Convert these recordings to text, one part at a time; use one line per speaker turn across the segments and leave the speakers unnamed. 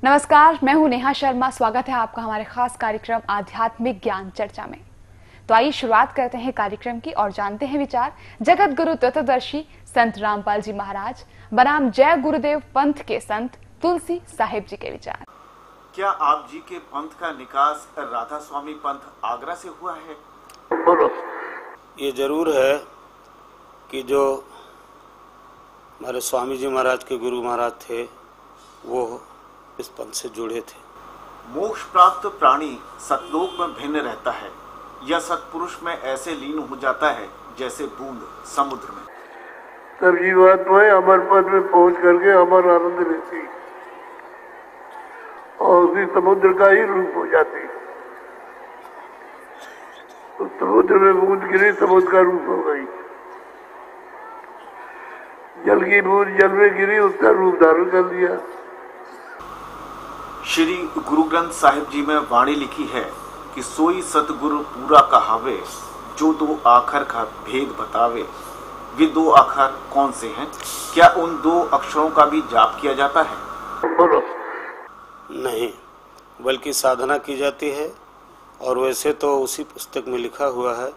नमस्कार, मैं हूं नेहा शर्मा। स्वागत है आपका हमारे खास कार्यक्रम आध्यात्मिक ज्ञान चर्चा में। तो आइए शुरुआत करते हैं कार्यक्रम की और जानते हैं विचार जगत गुरु तत्वदर्शी संत रामपाल जी महाराज बनाम जय गुरुदेव पंथ के संत तुलसी साहिब जी के विचार।
क्या आप जी के पंथ का निकास राधा स्वामी पंथ आगरा से हुआ है?
ये जरूर है कि जो हमारे स्वामी जी महाराज के गुरु महाराज थे वो इस पंथ से जुड़े थे।
मोक्ष प्राप्त प्राणी सतलोक में भिन्न रहता है या सतपुरुष में ऐसे लीन हो जाता है जैसे बूंद समुद्र में।
तब जीवात्माएं अमर पद में पहुंच करके अमर आनंद लेती और उसी समुद्र का ही रूप हो जाती। तो समुद्र में बूंद गिरी, समुद्र का रूप हो गई। जल की बूंद जल में गिरी, उसका रूप धारण कर लिया।
श्री गुरु ग्रंथ साहिब जी में वाणी लिखी है कि सोई सतगुरु पूरा कहावे, जो दो आखर का भेद बतावे। वे दो आखर कौन से हैं? क्या उन दो अक्षरों का भी जाप किया जाता है?
नहीं, बल्कि साधना की जाती है। और वैसे तो उसी पुस्तक में लिखा हुआ है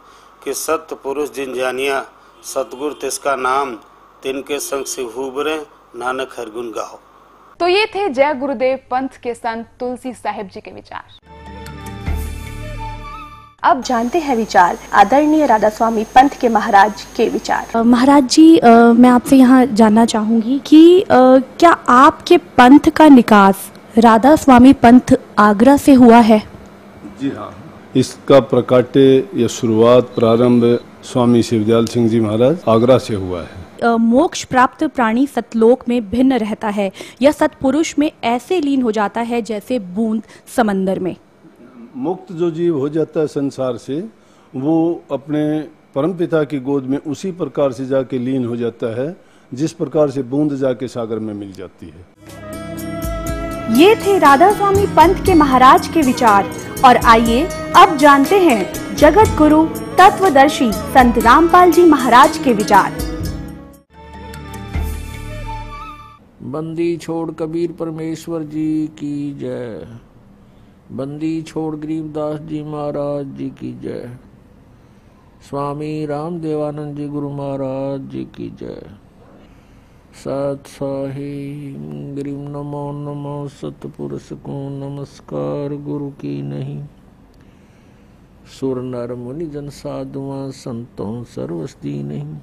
कि सत्य पुरुष जिन जानिया सतगुरु तिसका नाम, तिनके संग से हुबरे नानक हर गुण गाओ।
तो ये थे जय गुरुदेव पंथ के संत तुलसी साहिब जी के विचार।
अब जानते हैं विचार आदरणीय राधा स्वामी पंथ के महाराज के विचार।
महाराज जी, मैं आपसे यहाँ जानना चाहूंगी कि क्या आपके पंथ का निकास राधा स्वामी पंथ आगरा से हुआ है?
जी हाँ, इसका प्रकाट्य या शुरुआत प्रारंभ स्वामी शिवदयाल सिंह जी महाराज आगरा से हुआ है।
मोक्ष प्राप्त प्राणी सतलोक में भिन्न रहता है या सतपुरुष में ऐसे लीन हो जाता है जैसे बूंद समंदर में।
मुक्त जो जीव हो जाता है संसार से, वो अपने परमपिता की गोद में उसी प्रकार से जाके लीन हो जाता है जिस प्रकार से बूंद जाके सागर में मिल जाती है।
ये थे राधा स्वामी पंथ के महाराज के विचार। और आइए अब जानते हैं जगत गुरु तत्वदर्शी संत रामपाल जी महाराज के विचार।
बंदी छोड़ कबीर परमेश्वर जी की जय। बंदी छोड़ गरीबदास जी महाराज जी की जय। स्वामी रामदेवानंद जी गुरु महाराज जी की जय। सत साहिब ग्रीम नमो नमो सतपुरुष को नमस्कार गुरु की नहीं। सुर नर मुनि जन साधुआ संतों सर्वस्ती नहीं।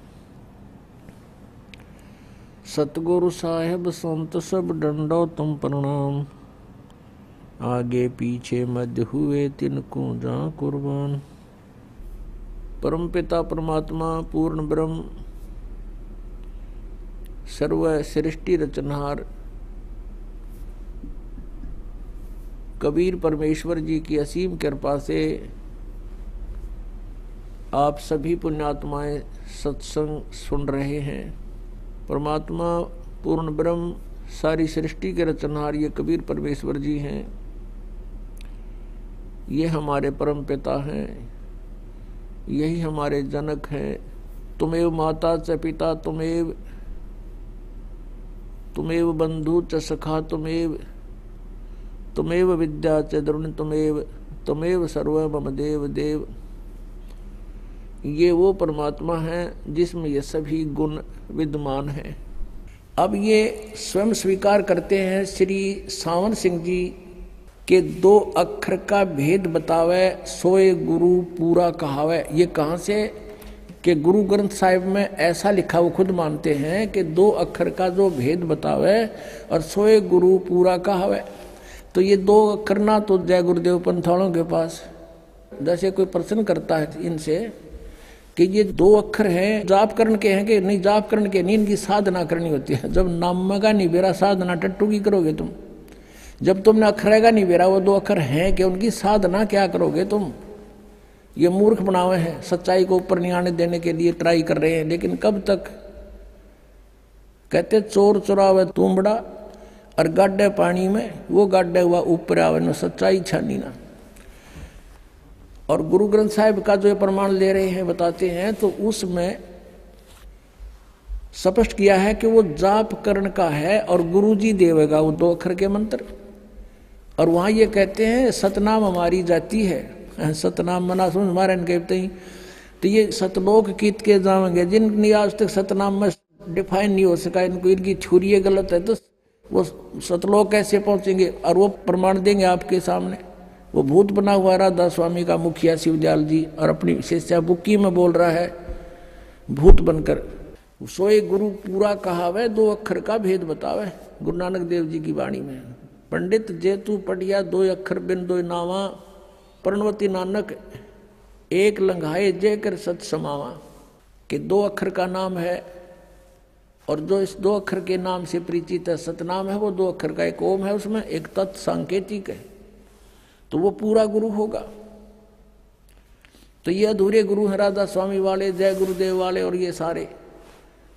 सतगुरु साहेब संत सब डंडो तुम प्रणाम। आगे पीछे मध्य हुए तिनको जा कुर्बान। परम पिता परमात्मा पूर्ण ब्रह्म सर्व सृष्टि रचनहार कबीर परमेश्वर जी की असीम कृपा से आप सभी पुण्यात्माएं सत्संग सुन रहे हैं। परमात्मा पूर्ण ब्रह्म सारी सृष्टि के रचनहार ये कबीर परमेश्वर जी हैं। ये हमारे परम पिता हैं, यही हमारे जनक हैं। तुमेव माता च पिता तुमेव बंधु च सखा तुमेव विद्या च द्रोण तुमेव सर्व मम देव देव। ये वो परमात्मा हैं जिसमें ये सभी गुण विद्यमान हैं। अब ये स्वयं स्वीकार करते हैं श्री सावन सिंह जी के दो अक्षर का भेद बतावे सोए गुरु पूरा कहावे। ये कहाँ से कि गुरु ग्रंथ साहिब में ऐसा लिखा, वो खुद मानते हैं कि दो अक्षर का जो भेद बतावे और सोए गुरु पूरा कहावे। तो ये दो अक्षर ना तो जय गुरुदेव पंथालों के पास। जैसे कोई प्रश्न करता है इनसे कि ये दो अक्षर हैं, जाप करण के हैं कि नहीं, जाप करण के नहीं, इनकी साधना करनी होती है। जब नाम का नहीं बेरा साधना टट्टू की करोगे तुम? जब तुमने अक्षर का नहीं बेरा वो दो अक्षर हैं कि उनकी साधना क्या करोगे तुम? ये मूर्ख बनावे हैं, सच्चाई को ऊपर नहीं आने देने के लिए ट्राई कर रहे हैं। लेकिन कब तक? कहते चोर चुरावे तुमबड़ा और गाड्डे पानी में, वो गाड्डे हुआ ऊपर आवे न सच्चाई छानी ना। और गुरु ग्रंथ साहिब का जो प्रमाण ले रहे हैं बताते हैं तो उसमें स्पष्ट किया है कि वो जाप करण का है और गुरु जी देवेगा वो दो अक्षर के मंत्र। और वहाँ ये कहते हैं सतनाम हमारी जाति है, सतनाम मना सुन हमारे कहते ही। तो ये सतलोक कीत के जाएंगे जिनकी आज तक सतनाम में डिफाइन नहीं हो सका, इनको इनकी छुरी गलत है, तो वो सतलोक कैसे पहुंचेंगे? और वो प्रमाण देंगे आपके सामने। वो भूत बना हुआ राधा स्वामी का मुखिया शिवदयाल जी, और अपनी शिष्या बुक्की में बोल रहा है भूत बनकर, सोए गुरु पूरा कहावे, 2 अक्षर का भेद बतावे। गुरु नानक देव जी की वाणी में, पंडित जेतु पढ़िया 2 अक्षर बिन 2 नावा, प्रणवती नानक एक लंघाए जय कर सत समावा। कि 2 अक्षर का नाम है, और जो इस 2 अक्षर के नाम से परिचित है, सतनाम है, वो 2 अक्षर का एक ओम है, उसमें एक तत् सांकेतिक है, तो वो पूरा गुरु होगा। तो ये अधूरे गुरु हैं राधा स्वामी वाले, जय गुरुदेव वाले, और ये सारे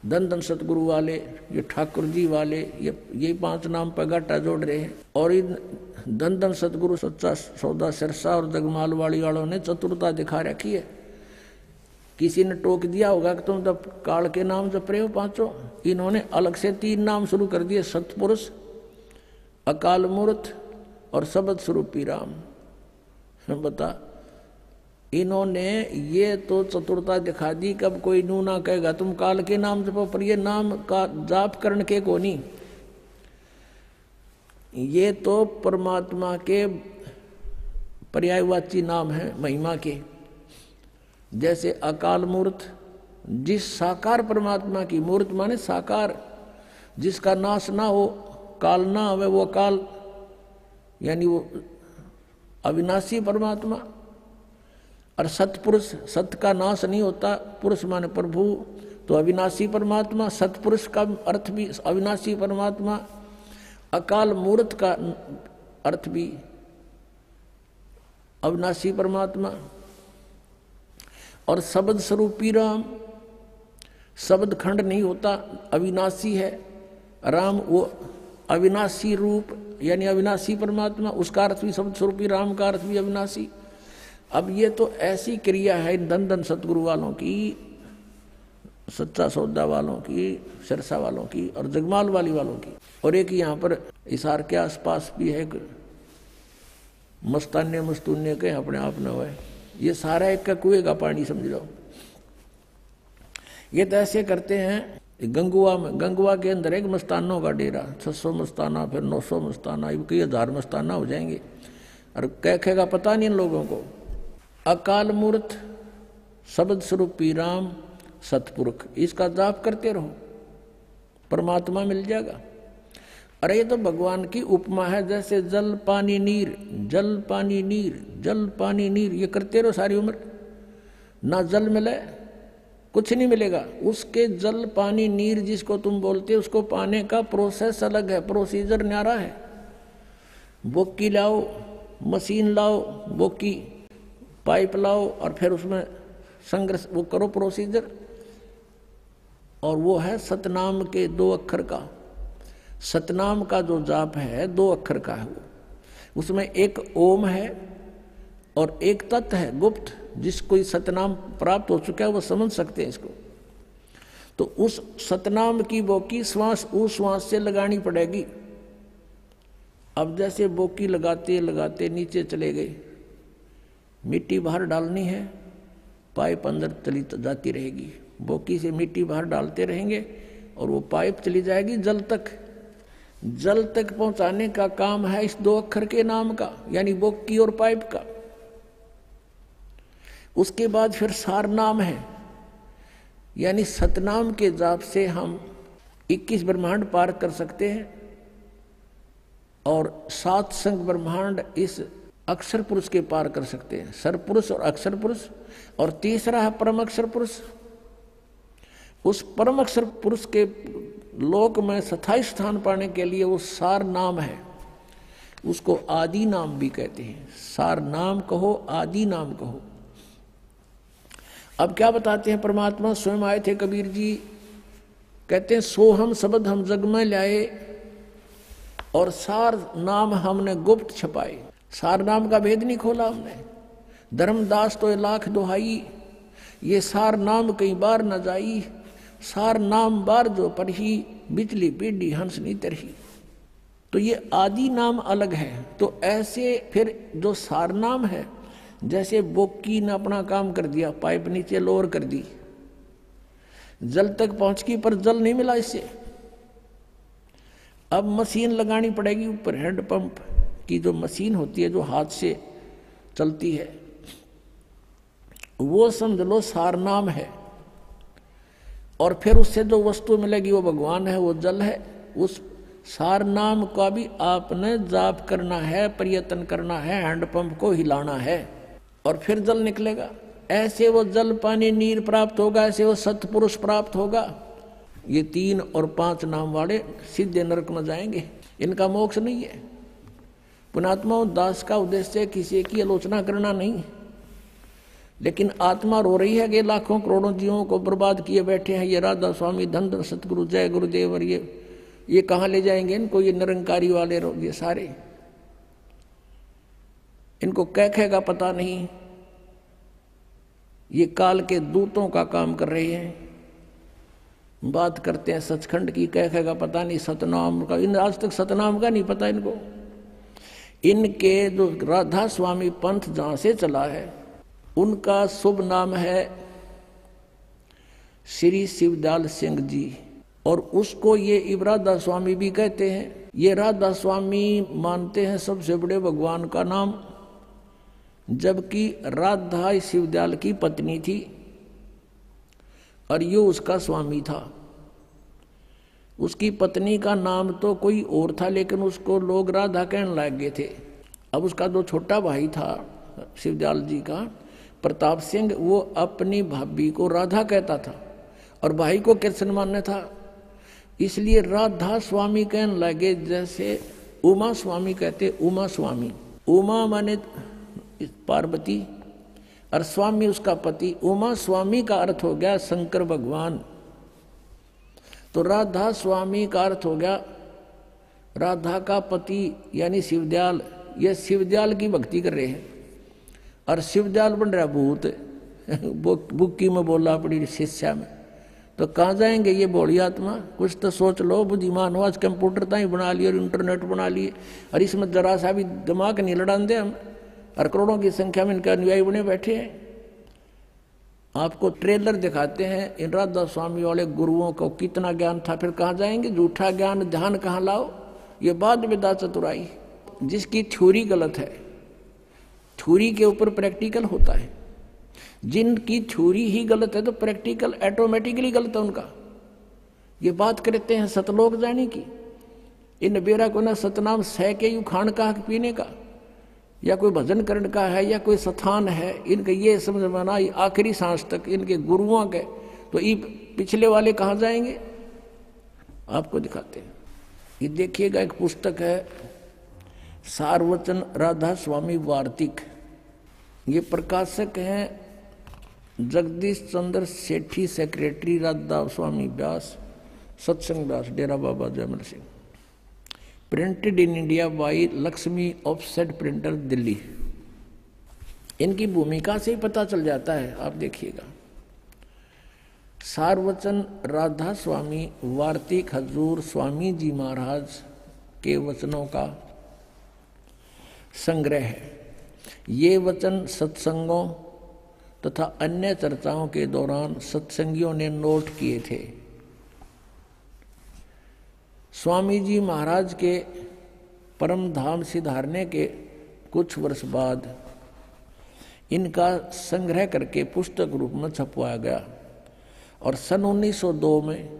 धन धन सतगुरु वाले, ये ठाकुर जी वाले, ये 5 नाम पर घाटा जोड़ रहे हैं। और इन धन धन सतगुरु सच्चा सौदा सिरसा और जगमाल वाली वालों ने चतुरता दिखा रखी है। किसी ने टोक दिया होगा कि तुम जब काल के नाम जप रहे हो 5, इन्होंने अलग से 3 नाम शुरू कर दिए, सतपुरुष, अकाल मूर्त और शब्द स्वरूपी राम। बता, इन्होंने ये तो चतुरता दिखा दी। कब कोई नू ना कहेगा तुम काल के नाम जपो, पर ये नाम का जाप करने के को नहीं, ये तो परमात्मा के पर्यायवाची नाम है महिमा के। जैसे अकाल मूर्त, जिस साकार परमात्मा की, मूर्त माने साकार, जिसका नाश ना हो, काल ना आवे, वो अकाल यानी वो अविनाशी परमात्मा। और सतपुरुष, सत का नाश नहीं होता, पुरुष माने प्रभु, तो अविनाशी परमात्मा। सतपुरुष का अर्थ भी अविनाशी परमात्मा। अकाल मूर्त का अर्थ भी अविनाशी परमात्मा। और शब्द स्वरूपी राम, शब्द खंड नहीं होता, अविनाशी है राम, वो अविनाशी रूप यानी अविनाशी परमात्मा, उसका अर्थ भी शब्द स्वरूपी, राम का अर्थ भी अविनाशी। अब ये तो ऐसी क्रिया है इन धन धन सतगुरु वालों की, सच्चा सौदा वालों की, सिरसा वालों की और जगमाल वाली वालों की। और एक यहाँ पर इसार के आसपास भी है मस्तान्य मस्तून्य के अपने आप न हुए, ये सारा एक का कुएं का पानी समझ लो। ये तो ऐसे करते हैं। गंगुआ में, गंगुआ के अंदर एक मस्तानों का डेरा, 600 मस्ताना, फिर 900 मस्ताना, कई 1000 मस्ताना हो जाएंगे। और कहेगा पता नहीं इन लोगों को। अकाल मूर्त, शब्द स्वरूपी राम, सतपुरुष, इसका जाप करते रहो, परमात्मा मिल जाएगा। अरे ये तो भगवान की उपमा है, जैसे जल पानी नीर, जल पानी नीर, जल पानी नीर, ये करते रहो सारी उम्र, ना जल मिले कुछ नहीं मिलेगा। उसके जल पानी नीर जिसको तुम बोलते हो, उसको पाने का प्रोसेस अलग है, प्रोसीजर न्यारा है। बोकी लाओ, मशीन लाओ, बोकी पाइप लाओ, और फिर उसमें संग्रह वो करो प्रोसीजर। और वो है सतनाम के 2 अक्षर का। सतनाम का जो जाप है 2 अक्षर का है वो, उसमें एक ओम है और एक तत् है गुप्त, जिसको सतनाम प्राप्त हो चुका है वो समझ सकते हैं इसको। तो उस सतनाम की बोकी श्वास उस श्वास से लगानी पड़ेगी। अब जैसे बोकी लगाते लगाते नीचे चले गए, मिट्टी बाहर डालनी है, पाइप अंदर चली जाती रहेगी, बोकी से मिट्टी बाहर डालते रहेंगे और वो पाइप चली जाएगी जल तक। जल तक पहुंचाने का काम है इस 2 अक्षर के नाम का, यानी बोकी और पाइप का। उसके बाद फिर सार नाम है, यानी सतनाम के जाप से हम 21 ब्रह्मांड पार कर सकते हैं। और 7 संग ब्रह्मांड इस अक्षर पुरुष के पार कर सकते हैं, सरपुरुष और अक्षर पुरुष। और तीसरा है परम अक्षर पुरुष। उस परम अक्षर पुरुष के लोक में स्थायी स्थान पाने के लिए वो सार नाम है, उसको आदि नाम भी कहते हैं। सार नाम कहो, आदि नाम कहो। अब क्या बताते हैं परमात्मा स्वयं आए थे कबीर जी, कहते हैं सो हम शब्द हम जग में लाए और सार नाम हमने गुप्त छपाए। सार नाम का भेद नहीं खोला हमने। धर्मदास तो 1,00,000 दुहाई, ये सार नाम कई बार न जाई। सार नाम बार जो पढ़ी, बिजली पीढ़ी हंस नहीं तरही। तो ये आदि नाम अलग है। तो ऐसे फिर जो सार नाम है, जैसे बोकी ने अपना काम कर दिया, पाइप नीचे लोअर कर दी, जल तक पहुंच गई पर जल नहीं मिला इससे। अब मशीन लगानी पड़ेगी ऊपर, हैंडपंप की जो मशीन होती है जो हाथ से चलती है, वो समझ लो सार नाम है। और फिर उससे जो वस्तु मिलेगी वो भगवान है, वो जल है। उस सार नाम का भी आपने जाप करना है, प्रयत्न करना है, हैंडपंप को हिलाना है और फिर जल निकलेगा। ऐसे वो जल पानी नीर प्राप्त होगा, ऐसे वो सत्पुरुष प्राप्त होगा। ये 3 और 5 नाम वाले सीधे नरक में जाएंगे, इनका मोक्ष नहीं है। पुणात्मा दास का उद्देश्य किसी की आलोचना करना नहीं, लेकिन आत्मा रो रही है कि लाखों करोड़ों जीवों को बर्बाद किए बैठे हैं ये राधा स्वामी, धन धन सतगुरु, जय गुरुदेव, और ये कहाँ ले जाएंगे इनको, ये निरंकारी वाले ये सारे, इनको कैखेगा पता नहीं। ये काल के दूतों का काम कर रहे हैं, बात करते हैं सचखंड की, कैखेगा पता नहीं, सतनाम का, इन आज तक सतनाम का नहीं पता इनको। इनके जो राधा स्वामी पंथ जहां से चला है उनका शुभ नाम है श्री शिवदयाल सिंह जी, और उसको ये राधा स्वामी भी कहते हैं। ये राधा स्वामी मानते हैं सबसे बड़े भगवान का नाम, जबकि राधा शिवदयाल की पत्नी थी और यो उसका स्वामी था। उसकी पत्नी का नाम तो कोई और था, लेकिन उसको लोग राधा कहने लग गए थे। अब उसका जो छोटा भाई था शिवदयाल जी का, प्रताप सिंह, वो अपनी भाभी को राधा कहता था और भाई को कृष्ण मानना था, इसलिए राधा स्वामी कहने लगे। जैसे उमा स्वामी कहते, उमा स्वामी, उमा माने पार्वती और स्वामी उसका पति, उमा स्वामी का अर्थ हो गया शंकर भगवान। तो राधा स्वामी का अर्थ हो गया राधा का पति यानी शिवदयाल। ये शिवदयाल की भक्ति कर रहे हैं और शिवदयाल बन रहा भूत, बुक्की में बोला अपनी शिष्या में। तो कहाँ जाएंगे ये भोली आत्मा, कुछ तो सोच लो, बुद्धिमान हो। आज कंप्यूटर तो ही बना लिए और इंटरनेट बना लिए, और इसमें जरा सा भी दिमाग नहीं लड़ान दे हम, और करोड़ों की संख्या में इनके अनुयायी बने बैठे हैं। आपको ट्रेलर दिखाते हैं इन राधा स्वामी वाले गुरुओं को कितना ज्ञान था, फिर कहाँ जाएंगे, झूठा ज्ञान ध्यान कहाँ लाओ। ये बाद विदा चतुराई, जिसकी थ्योरी गलत है, थ्योरी के ऊपर प्रैक्टिकल होता है। जिनकी थ्योरी ही गलत है तो प्रैक्टिकल ऑटोमेटिकली गलत है उनका। ये बात करते हैं सतलोक जाने की, इन बेरा को ना सतनाम सह के यू खान का पीने का, या कोई भजन करने का है, या कोई स्थान है, इनके ये समझ में ना आखिरी सांस तक इनके गुरुओं के। तो ये पिछले वाले कहाँ जाएंगे, आपको दिखाते हैं। ये देखिएगा, एक पुस्तक है सारवचन राधा स्वामी वार्तिक, ये प्रकाशक हैं Jagdish Chandra Sethi, secretary Radha Soami Beas, Satsang Beas, Dera Baba Jaimal Singh. Printed in India by Laxmi offset printer, Delhi. इनकी भूमिका से ही पता चल जाता है, आप देखिएगा। सारवचन राधा स्वामी वार्तिक हजूर स्वामी जी महाराज के वचनों का संग्रह है। ये वचन सत्संगों तथा अन्य चर्चाओं के दौरान सत्संगियों ने नोट किए थे। स्वामी जी महाराज के परम धाम सिधारने के कुछ वर्ष बाद इनका संग्रह करके पुस्तक रूप में छपवाया गया, और सन 1902 में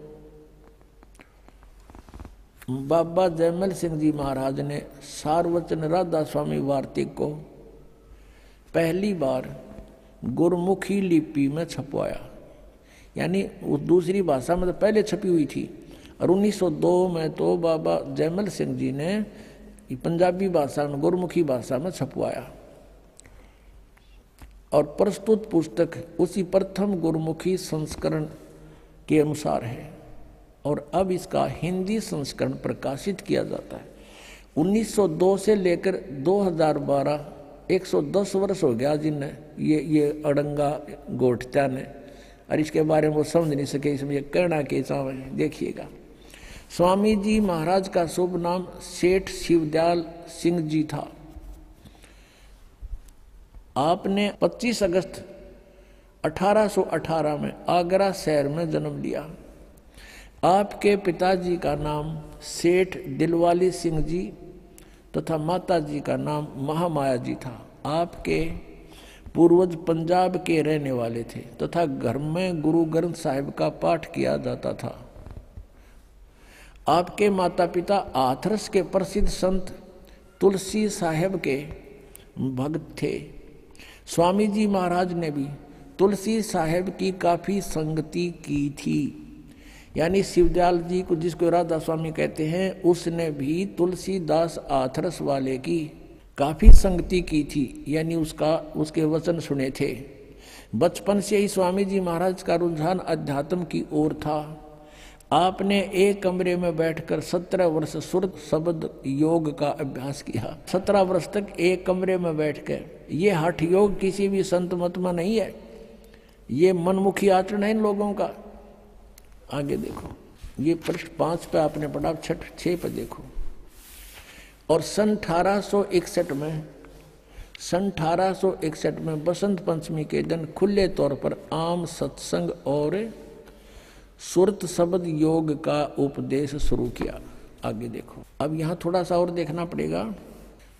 बाबा जयमल सिंह जी महाराज ने सारवचन राधा स्वामी वार्तिक को पहली बार गुरमुखी लिपि में छपवाया। यानी वो दूसरी भाषा में तो पहले छपी हुई थी, और 1902 में तो बाबा जयमल सिंह जी ने पंजाबी भाषा में, गुरमुखी भाषा में छपवाया। और प्रस्तुत पुस्तक उसी प्रथम गुरमुखी संस्करण के अनुसार है, और अब इसका हिंदी संस्करण प्रकाशित किया जाता है। 1902 से लेकर 2012 110 वर्ष हो गया जिनने ये अड़ंगा गोठता ने, और इसके बारे में वो समझ नहीं सके, इसमें ये कहना के चाव है। देखिएगा, स्वामी जी महाराज का शुभ नाम सेठ शिवदयाल सिंह जी था। आपने 25 अगस्त 1818 में आगरा शहर में जन्म लिया। आपके पिताजी का नाम सेठ दिलवाली सिंह जी तथा माता जी का नाम महामाया जी था। आपके पूर्वज पंजाब के रहने वाले थे तथा घर में गुरु ग्रंथ साहिब का पाठ किया जाता था। आपके माता पिता हाथरस के प्रसिद्ध संत तुलसी साहेब के भक्त थे। स्वामी जी महाराज ने भी तुलसी साहेब की काफी संगति की थी, यानी शिवदयाल जी को, जिसको राधा स्वामी कहते हैं, उसने भी तुलसीदास हाथरस वाले की काफी संगति की थी, यानी उसके वचन सुने थे। बचपन से ही स्वामी जी महाराज का रुझान अध्यात्म की ओर था। आपने एक कमरे में बैठकर 17 वर्ष सुरत शब्द योग का अभ्यास किया। 17 वर्ष तक एक कमरे में बैठकर, ये हठ योग किसी भी संत मत में नहीं है, ये मनमुखी आचरण है इन लोगों का। आगे देखो, ये पृष्ठ 5 पे आपने पढ़ा, 6 पे देखो। और सन 1861 में बसंत पंचमी के दिन खुले तौर पर आम सत्संग और सुरत शब्द योग का उपदेश शुरू किया। आगे देखो, अब यहाँ थोड़ा सा और देखना पड़ेगा।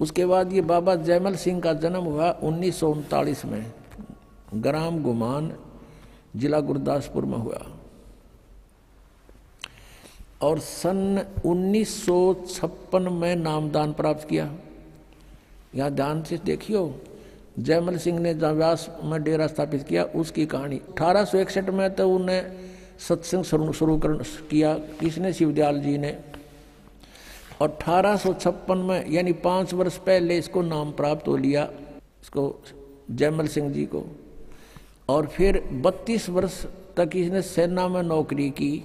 उसके बाद ये बाबा जयमल सिंह का जन्म हुआ 1939 में, ग्राम गुमान, जिला गुरदासपुर में हुआ। और सन 1956 में नामदान प्राप्त किया। यहाँ ध्यान से देखियो, जयमल सिंह ने जहाँ व्यास में डेरा स्थापित किया उसकी कहानी। 1861 में तो उन्हें सत्संग शुरू किया, किसने? शिवदयाल जी ने। और 1856 में, यानी 5 वर्ष पहले इसको नाम प्राप्त हो लिया, इसको जयमल सिंह जी को। और फिर 32 वर्ष तक इसने सेना में नौकरी की।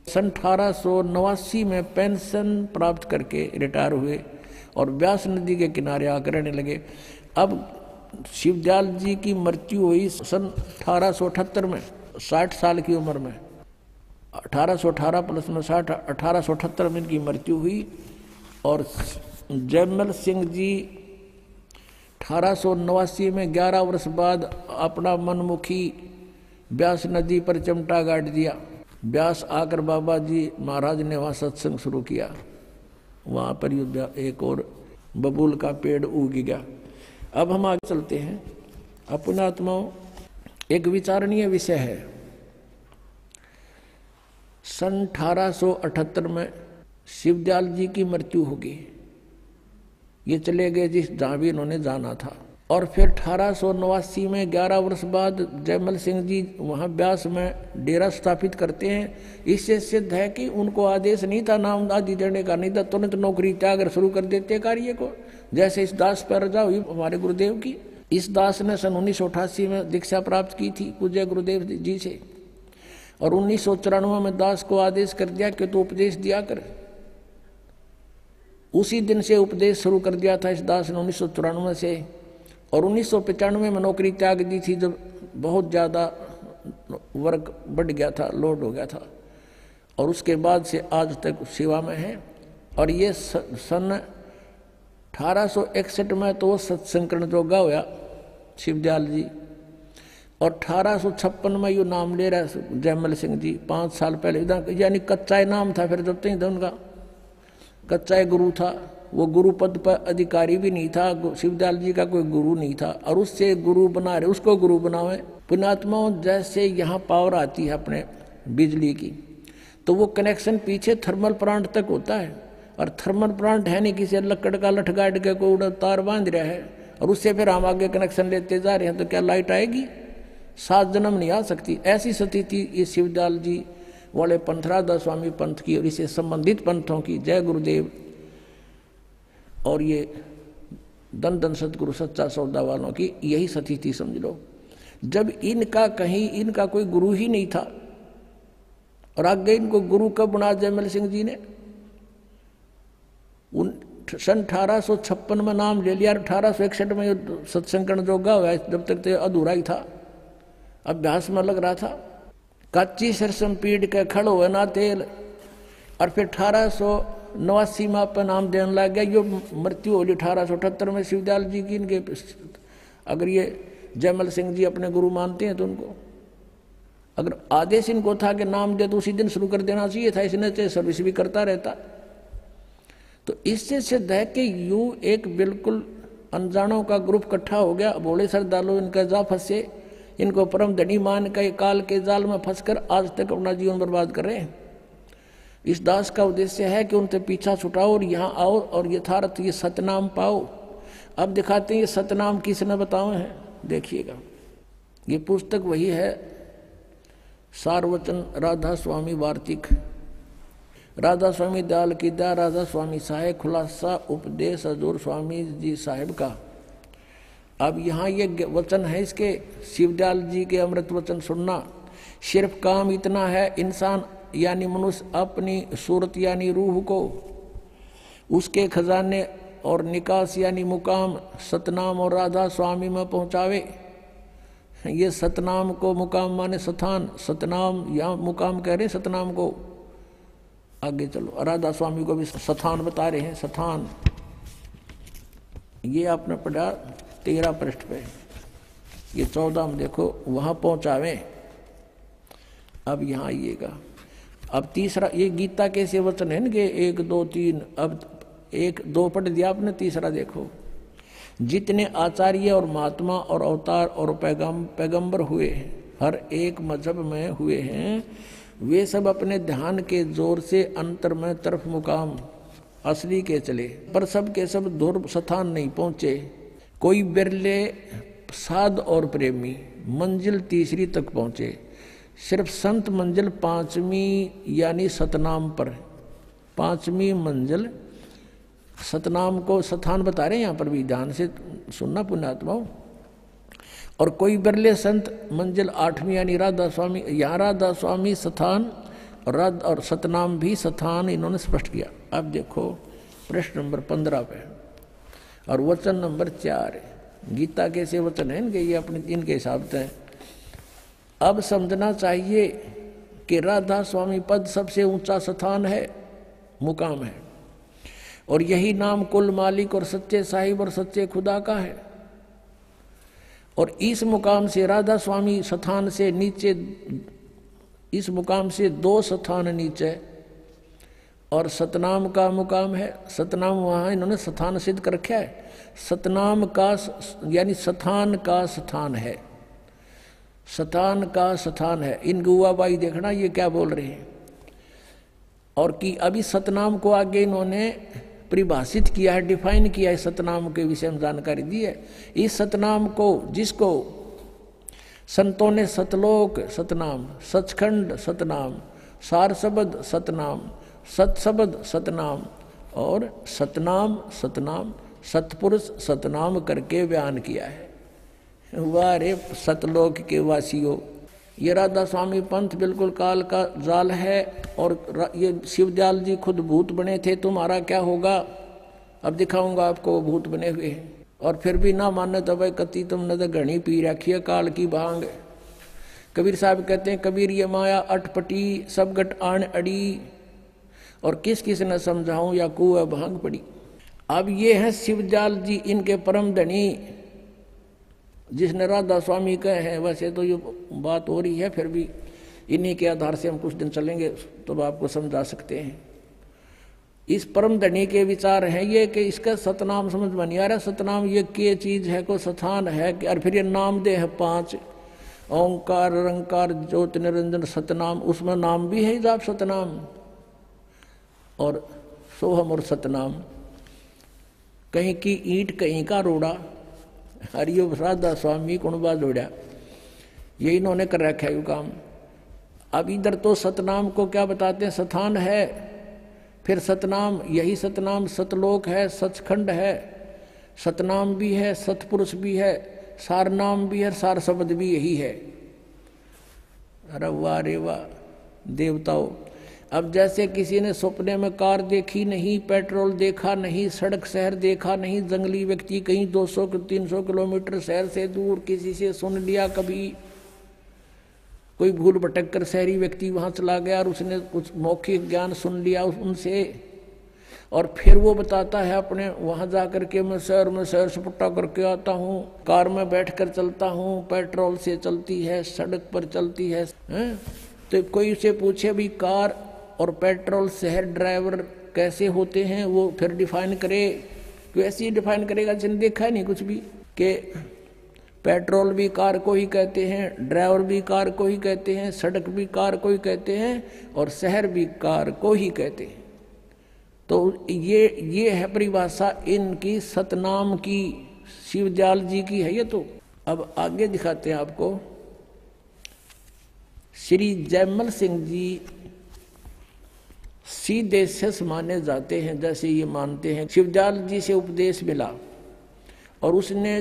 सन 1889 में पेंशन प्राप्त करके रिटायर हुए और व्यास नदी के किनारे आकर रहने लगे। अब शिवदयाल जी की मृत्यु हुई सन 1878 में, 60 साल की उम्र में। 1818 प्लस में 60, 1878 में इनकी मृत्यु हुई। और जयमल सिंह जी 1889 में 11 वर्ष बाद अपना मनमुखी व्यास नदी पर चमटा गाड़ दिया। व्यास आकर बाबा जी महाराज ने वहाँ सत्संग शुरू किया। वहाँ पर एक और बबूल का पेड़ उग गया। अब हम आगे चलते हैं। अपना आत्माओं, एक विचारणीय विषय है। सन 1878 में शिवदयाल जी की मृत्यु होगी। ये चले गए जहाँ भी इन्होंने जाना था। और फिर 1889 में 11 वर्ष बाद जयमल सिंह जी वहाँ व्यास में डेरा स्थापित करते हैं। इससे सिद्ध है कि उनको आदेश नहीं था नाम आदि देने का, नहीं था तुरंत नौकरी त्याग शुरू कर देते कार्य को। जैसे इस दास पर रजा हुई हमारे गुरुदेव की। इस दास ने सन 1988 में दीक्षा प्राप्त की थी पूज्य गुरुदेव जी से। और 1994 में दास को आदेश कर दिया कि तो उपदेश दिया कर। उसी दिन से उपदेश शुरू कर दिया था इस दास ने 1994 से। और 1995 में नौकरी त्याग दी थी जब बहुत ज़्यादा वर्क बढ़ गया था, लोड हो गया था। और उसके बाद से आज तक सेवा में है। और ये सन 1861 में तो सत्संकरण जोगा हुआ शिवदयाल जी। और 1856 में यो नाम ले रहा जयमल सिंह जी, 5 साल पहले, यानी कच्चा नाम था। फिर जब तक उनका कच्चा गुरु था, वो गुरु पद पर अधिकारी भी नहीं था। शिवदयाल जी का कोई गुरु नहीं था और उससे गुरु बना रहे, उसको गुरु बनावे। पुण्यात्माओं, जैसे यहाँ पावर आती है अपने बिजली की, तो वो कनेक्शन पीछे थर्मल प्लांट तक होता है। और थर्मल प्लांट है नहीं, किसी लकड़ का लठ गाड़ के कोई तार बांध रहा है और उससे फिर हम आगे कनेक्शन लेते जा रहे हैं, तो क्या लाइट आएगी? 7 जन्म नहीं आ सकती। ऐसी स्थिति ये शिवदयाल जी वाले पंथ, राधा स्वामी पंथ की और इससे संबंधित पंथों की, जय गुरुदेव, और ये दन दन सतगुरु सच्चा सौदा वालों की यही स्थिति समझ लो। जब इनका कोई गुरु ही नहीं था। और आगे इनको गुरु कब बना जयमल सिंह जी ने? सन 1856 में नाम ले लिया। 1861 में सत्संकरण जोगा हुआ, जब तक तो अधूरा ही था, अभ्यास में लग रहा था। कच्ची सरसम पीड़ के खड़ो है ना तेल, और फिर 1889 में अपन नाम देने लग गया। यो मृत्यु होली 1878 में शिवदयाल जी की। इनके अगर ये जयमल सिंह जी अपने गुरु मानते हैं तो उनको अगर आदेश इनको था कि नाम दे तो उसी दिन शुरू कर देना चाहिए था, इसने चाहे सर्विस भी करता रहता। तो इससे सिद्ध है कि यूं एक बिल्कुल अनजानों का ग्रुप इकट्ठा हो गया, भोले श्रद्धालु इनका जा फंसे, इनको परम धनी मान के काल के जाल में फंसकर आज तक अपना जीवन बर्बाद कर रहे हैं। इस दास का उद्देश्य है कि उनसे पीछा छुटाओ और यहाँ आओ और यथार्थ ये सतनाम पाओ। अब दिखाते हैं ये सतनाम किसने बताए हैं, देखिएगा। ये पुस्तक वही है सारवचन राधा स्वामी वार्तिक, राधा स्वामी दयाल की दया, राधा स्वामी सहाय, खुलासा उपदेश हजूर स्वामी जी साहिब का। अब यहाँ ये वचन है इसके, शिवदयाल जी के अमृत वचन सुनना। सिर्फ काम इतना है, इंसान यानी मनुष्य अपनी सूरत यानी रूह को उसके खजाने और निकास यानी मुकाम सतनाम और राधा स्वामी में पहुँचावे। ये सतनाम को मुकाम माने स्थान, सतनाम यहाँ मुकाम कह रहे सतनाम को। आगे चलो, राधा स्वामी को भी स्थान बता रहे हैं, स्थान। ये आपने पढ़ा 13 पृष्ठ पे, ये 14 में देखो, वहां पहुंचावे। अब यहाँ आइएगा। अब तीसरा, ये गीता कैसे वचन है ना, 1 2 3, अब 1 2 पढ़ दिया आपने, तीसरा देखो। जितने आचार्य और महात्मा और अवतार और पैगंबर हुए हैं, हर एक मजहब में हुए हैं, वे सब अपने ध्यान के जोर से अंतर में तरफ मुकाम असली के चले, पर सब के सब दूर स्थान नहीं पहुंचे। कोई बिरले साध और प्रेमी मंजिल तीसरी तक पहुंचे। सिर्फ संत मंजिल 5वीं यानी सतनाम पर, 5वीं मंजिल सतनाम को स्थान बता रहे हैं। यहाँ पर भी ध्यान से सुनना पुण्यात्माओं। और कोई बिरले संत मंजिल 8वीं यानी राधा स्वामी, यहाँ राधा स्वामी स्थान और सतनाम भी स्थान इन्होंने स्पष्ट किया। अब देखो प्रश्न नंबर 15 पे और वचन नंबर 4 है। गीता कैसे वचन है इनके, ये अपने इनके हिसाब से। अब समझना चाहिए कि राधा स्वामी पद सबसे ऊंचा स्थान है, मुकाम है, और यही नाम कुल मालिक और सच्चे साहिब और सच्चे खुदा का है। और इस मुकाम से राधा स्वामी स्थान से नीचे, इस मुकाम से 2 स्थान नीचे और सतनाम का मुकाम है। सतनाम वहाँ इन्होंने स्थान सिद्ध कर रखा है। सतनाम का यानी स्थान का स्थान है, स्थान का स्थान है। इन गुआबाई देखना ये क्या बोल रहे हैं। और कि अभी सतनाम को आगे इन्होंने परिभाषित किया है, डिफाइन किया है, सतनाम के विषय में जानकारी दी है। इस सतनाम को, जिसको संतों ने सतलोक सतनाम, सचखंड सतनाम, सार शब्द सतनाम, सतशब्द सतनाम और सतनाम सतनाम सतपुरुष सतनाम करके बयान किया है। वाह रे सतलोक के वासियों, ये राधा स्वामी पंथ बिल्कुल काल का जाल है। और ये शिवदयाल जी खुद भूत बने थे, तुम्हारा क्या होगा, अब दिखाऊंगा आपको, वो भूत बने हुए हैं। और फिर भी ना माने तो भाई कति तुमने तो घनी पी रखी है काल की भांग। कबीर साहब कहते हैं, कबीर ये माया अटपटी सब गट आन अड़ी, और किस किस ने समझाऊं या कुआ भांग पड़ी। अब ये है शिवदयाल जी, इनके परम धनी, जिसने राधा स्वामी कहे हैं। वैसे तो ये बात हो रही है, फिर भी इन्हीं के आधार से हम कुछ दिन चलेंगे तो आपको समझा सकते हैं। इस परम धनी के विचार हैं ये कि इसका सतनाम समझ में नहीं आ रहा। सतनाम ये क्या चीज है, को स्थान है कि, और फिर ये नाम दे है 5, ओंकार रंकार ज्योति निरंजन सतनाम, उसमें नाम भी है जाप सतनाम और सोहम और सतनाम। कहीं की ईंट कहीं का रोड़ा, हरियो राधा स्वामी कुणबा जोड़ा, ये इन्होंने कर रखा है काम। अब इधर तो सतनाम को क्या बताते हैं, स्थान है, फिर सतनाम, यही सतनाम सतलोक है, सचखंड है, सतनाम भी है, सतपुरुष भी है, सार नाम भी है, सार शब्द भी यही है। अरे वाह रे वाह देवताओं। अब जैसे किसी ने सपने में कार देखी नहीं, पेट्रोल देखा नहीं, सड़क शहर देखा नहीं, जंगली व्यक्ति कहीं 200 300 किलोमीटर शहर से दूर किसी से सुन लिया कभी, कोई भूल भटक कर शहरी व्यक्ति वहाँ चला गया और उसने कुछ मौखिक ज्ञान सुन लिया उनसे, और फिर वो बताता है अपने वहाँ जा कर के मैं शहर में सैर सपाटा करके आता हूँ, कार में बैठ कर चलता हूँ, पेट्रोल से चलती है, सड़क पर चलती है, तो कोई उसे पूछे भी कार और पेट्रोल शहर ड्राइवर कैसे होते हैं, वो फिर डिफाइन करे। वैसे ही डिफाइन करेगा जिसने देखा नहीं कुछ भी, कि पेट्रोल भी कार को ही कहते हैं, ड्राइवर भी कार को ही कहते हैं, सड़क भी कार को ही कहते हैं, और शहर भी कार को ही कहते हैं। तो ये है परिभाषा इनकी सतनाम की, शिवदयाल जी की है ये। तो अब आगे दिखाते हैं आपको। श्री जयमल सिंह जी सीधे सस माने जाते हैं, जैसे ये मानते हैं शिवदयाल जी से उपदेश मिला और उसने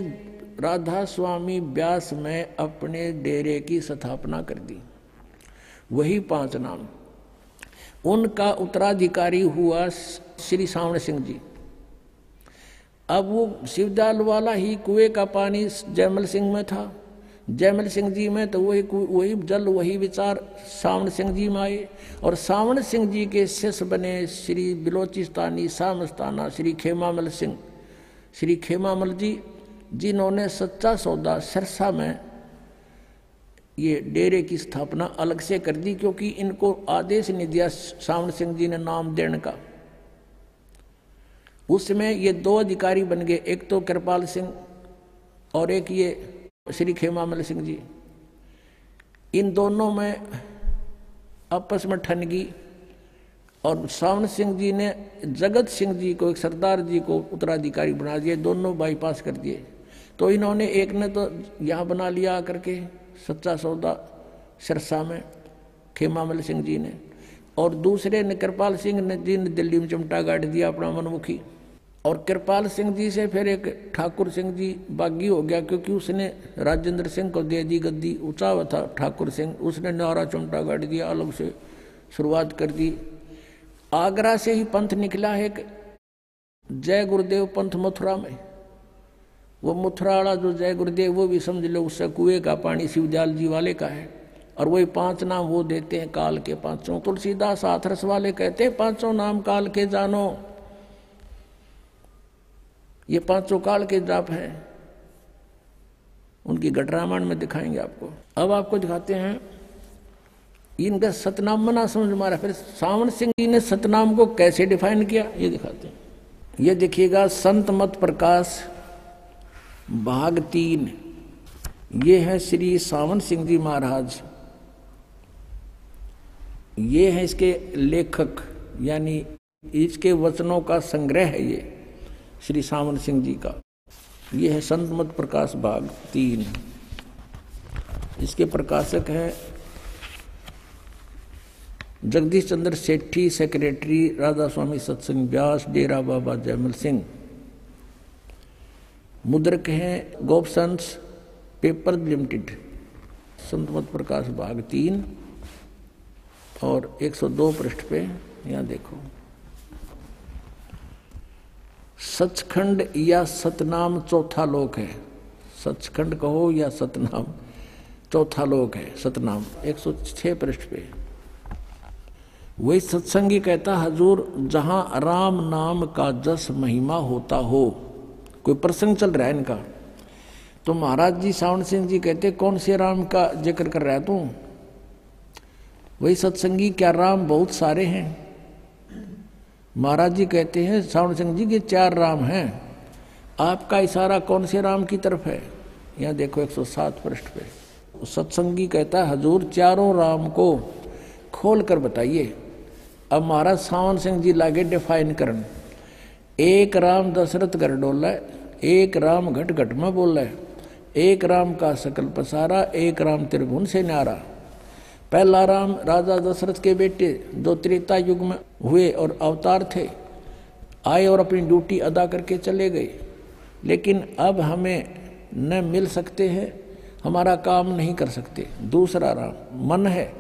राधा स्वामी व्यास में अपने डेरे की स्थापना कर दी। वही 5 नाम। उनका उत्तराधिकारी हुआ श्री सावण सिंह जी। अब वो शिवदयाल वाला ही कुएं का पानी जयमल सिंह में था, जयमल सिंह जी में, तो वही जल वही विचार सावण सिंह जी में आए, और सावण सिंह जी के शिष्य बने श्री बिलोचिस्तानी सामस्ताना श्री खेमामल सिंह, श्री खेमामल जी, जिन्होंने सच्चा सौदा सिरसा में ये डेरे की स्थापना अलग से कर दी, क्योंकि इनको आदेश नहीं दिया सावण सिंह जी ने नाम देने का। उसमें ये 2 अधिकारी बन गए, एक तो कृपाल सिंह और एक ये श्री खेमामल सिंह जी। इन दोनों में आपस में ठनगी, और सावण सिंह जी ने जगत सिंह जी को, एक सरदार जी को उत्तराधिकारी बना दिया, दोनों बाईपास कर दिए। तो इन्होंने एक ने तो यहाँ बना लिया आकर के सच्चा सौदा सिरसा में खेमामल सिंह जी ने, और दूसरे ने कृपाल सिंह ने जी ने दिल्ली में चिमटा गाड़ दिया अपना मनमुखी। और कृपाल सिंह जी से फिर एक ठाकुर सिंह जी बागी हो गया, क्योंकि उसने राजेंद्र सिंह को दे दी गद्दी, ऊंचा हुआ था ठाकुर सिंह, उसने नारा चिमटा गाड़ दिया, अलग से शुरुआत कर दी। आगरा से ही पंथ निकला है एक जय गुरुदेव पंथ मथुरा में। वो मथुरा वाला जो जय गुरुदेव, वो भी समझ लो उससे कुएं का पानी शिवदयाल जी वाले का है। और वही 5 नाम वो देते हैं काल के 5। तुलसीदास हाथरस वाले कहते हैं 5 नाम काल के जानो, ये 5 काल के जाप हैं। उनकी घटरामायण में दिखाएंगे आपको। अब आपको दिखाते हैं इनका सतनाम मना समझ मारा। फिर सावण सिंह जी ने सतनाम को कैसे डिफाइन किया ये दिखाते हैं। ये देखिएगा संत मत प्रकाश भाग 3, ये है श्री सावण सिंह जी महाराज, ये है इसके लेखक, यानी इसके वचनों का संग्रह है ये श्री सावण सिंह जी का। ये है संत मत प्रकाश भाग 3। इसके प्रकाशक हैं जगदीश चंद्र सेठी, सेक्रेटरी राधा स्वामी सत्संग व्यास, डेरा बाबा जयमल सिंह। मुद्रक हैं गोपसंस पेपर लिमिटेड। संत मत प्रकाश भाग 3 और 102 पृष्ठ पे यहाँ देखो, सचखंड या सतनाम चौथा लोक है। सचखंड कहो या सतनाम चौथा लोक है। सतनाम 106 पृष्ठ पे। वही सत्संगी कहता, हजूर जहां राम नाम का जस महिमा होता हो। कोई प्रसंग चल रहा है इनका, तो महाराज जी सावण सिंह जी कहते कौन से राम का जिक्र कर रहा है तू? वही सत्संगी, क्या राम बहुत सारे हैं? महाराज जी कहते हैं सावण सिंह जी के 4 राम हैं। आपका इशारा कौन से राम की तरफ है? यहाँ देखो 107 पृष्ठ पे। सत्संगी कहता है हजूर चारों राम को खोल कर बताइए। अब महाराज सावण सिंह जी लागे डिफाइन करन। एक राम दशरथ घर डोला, एक राम घट घट में बोला, एक राम का सकल पसारा, एक राम त्रिभुवन से न्यारा। पहला राम राजा दशरथ के बेटे जो त्रेता युग में हुए और अवतार थे, आए और अपनी ड्यूटी अदा करके चले गए, लेकिन अब हमें न मिल सकते हैं, हमारा काम नहीं कर सकते। दूसरा राम मन है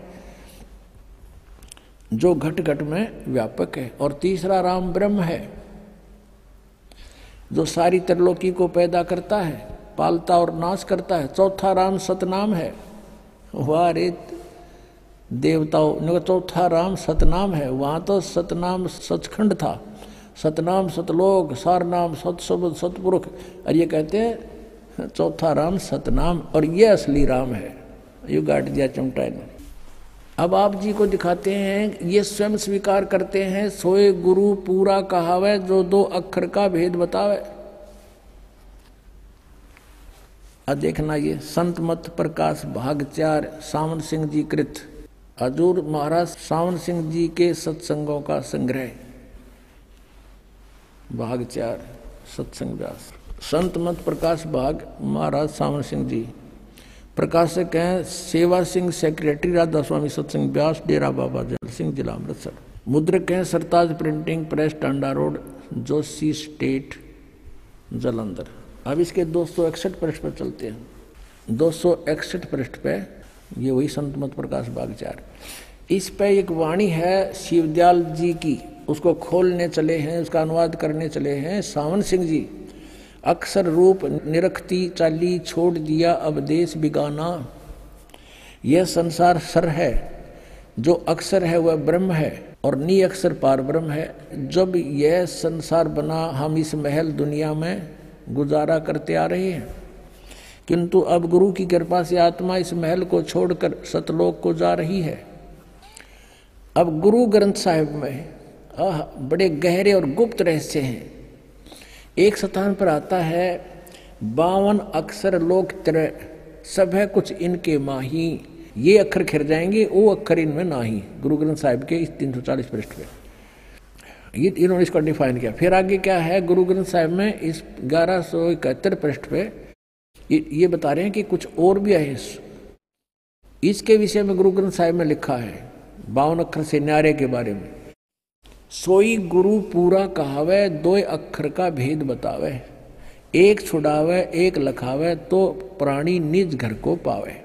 जो घट घट में व्यापक है, और तीसरा राम ब्रह्म है जो सारी त्रिलोकी को पैदा करता है, पालता और नाश करता है। चौथा राम सतनाम है। वाह रे देवताओं ने, चौथा राम सतनाम है। वहाँ तो सतनाम सचखंड था, सतनाम सतलोक, सार नाम सतशब्द सतपुरुष, और ये कहते हैं चौथा राम सतनाम, और ये असली राम है। यू गाट दिया चिमटा ने। अब आप जी को दिखाते हैं, ये स्वयं स्वीकार करते हैं, सोए गुरु पूरा कहावे जो दो अक्षर का भेद बतावे। अब देखना ये संत मत प्रकाश भाग 4 सावन सिंह जी कृत, हजूर महाराज सावन सिंह जी के सत्संगों का संग्रह, भाग 4 सत्संग व्यास। संत मत प्रकाश भाग महाराज सावन सिंह जी, प्रकाशक हैं सेवा सिंह, सेक्रेटरी राधा स्वामी सत्संग व्यास, डेरा बाबा जल सिंह, जिला अमृतसर। मुद्रक हैं Sartaj printing press, Tanda road, Joshi state, Jalandhar. अब इसके 261 पृष्ठ पर चलते हैं। 261 पृष्ठ पे ये वही संत मत प्रकाश भाग 4। इस पे एक वाणी है शिवदयाल जी की, उसको खोलने चले हैं, उसका अनुवाद करने चले हैं सावन सिंह जी। अक्षर रूप निरखती चाली छोड़ दिया अब देश बिगाना, यह संसार सर है, जो अक्षर है वह ब्रह्म है और नी अक्षर पार ब्रह्म है। जब यह संसार बना हम इस महल दुनिया में गुजारा करते आ रहे हैं, किंतु अब गुरु की कृपा से आत्मा इस महल को छोड़कर सतलोक को जा रही है। अब गुरु ग्रंथ साहिब में बड़े गहरे और गुप्त रहस्य हैं। एक स्थान पर आता है 52 अक्षर लोक त्रय, सब है कुछ इनके माही, ये अक्षर खिर जाएंगे वो अक्षर इनमें नाही। गुरु ग्रंथ साहिब के इस 340 पृष्ठ पे ये इन्होंने इसको डिफाइन किया। फिर आगे क्या है गुरु ग्रंथ साहिब में इस 1171 पृष्ठ पे ये बता रहे हैं कि कुछ और भी है इसके विषय में। गुरु ग्रंथ साहिब में लिखा है 52 अक्षर से न्यारे के बारे में, सोई गुरु पूरा कहावे दो अक्षर का भेद बतावे, एक छुड़ावे एक लखावे तो प्राणी निज घर को पावे।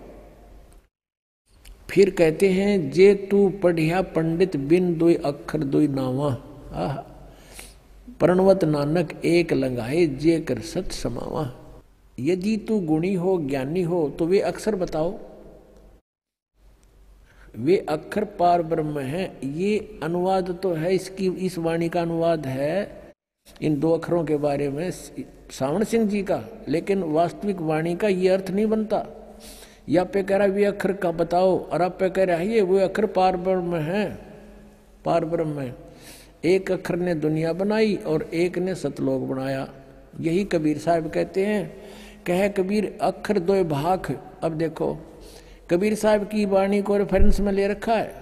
फिर कहते हैं जे तू पढ़िया पंडित बिन दो अक्षर दो नावा, प्रणवत नानक एक लंगाए जे कर सत समावा। यदि तू गुणी हो ज्ञानी हो तो वे अक्षर बताओ, वे अक्षर पार ब्रह्म है। ये अनुवाद तो है इसकी, इस वाणी का अनुवाद है इन 2 अक्षरों के बारे में सावन सिंह जी का, लेकिन वास्तविक वाणी का ये अर्थ नहीं बनता। या पे कह रहा वे अक्षर का बताओ और आप पे कह रहा है ये वो अक्षर पार ब्रह्म है, पार ब्रह्म है। एक अक्षर ने दुनिया बनाई और एक ने सतलोक बनाया। यही कबीर साहब कहते हैं, कहे कबीर अक्षर दो भाख। अब देखो कबीर साहब की वाणी को रेफरेंस में ले रखा है,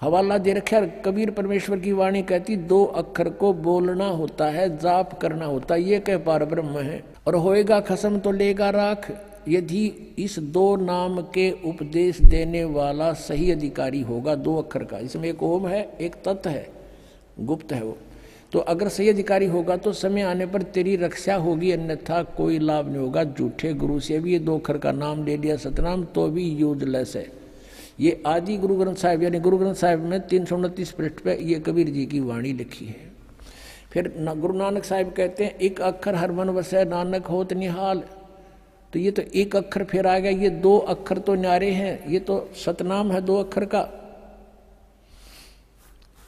हवाला दे रखा है। कबीर परमेश्वर की वाणी कहती 2 अक्षर को बोलना होता है, जाप करना होता है, ये कह पार ब्रह्म है। और होएगा खसम तो लेगा राख, यदि इस 2 नाम के उपदेश देने वाला सही अधिकारी होगा 2 अक्षर का, इसमें एक ओम है एक तत् है, गुप्त है वो, तो अगर सही अधिकारी होगा तो समय आने पर तेरी रक्षा होगी, अन्यथा कोई लाभ नहीं होगा। झूठे गुरु से भी ये 2 अक्षर का नाम ले लिया सतनाम तो भी यूजलेस है। ये आदि गुरु ग्रंथ साहिब यानी गुरु ग्रंथ साहिब में 329 पृष्ठ पे ये कबीर जी की वाणी लिखी है। फिर गुरु नानक साहिब कहते हैं एक अक्षर हर मन वसै नानक होत निहाल, तो ये तो एक अक्षर फिर आ गया, ये 2 अक्षर तो न्यारे हैं, ये तो सतनाम है 2 अक्षर का,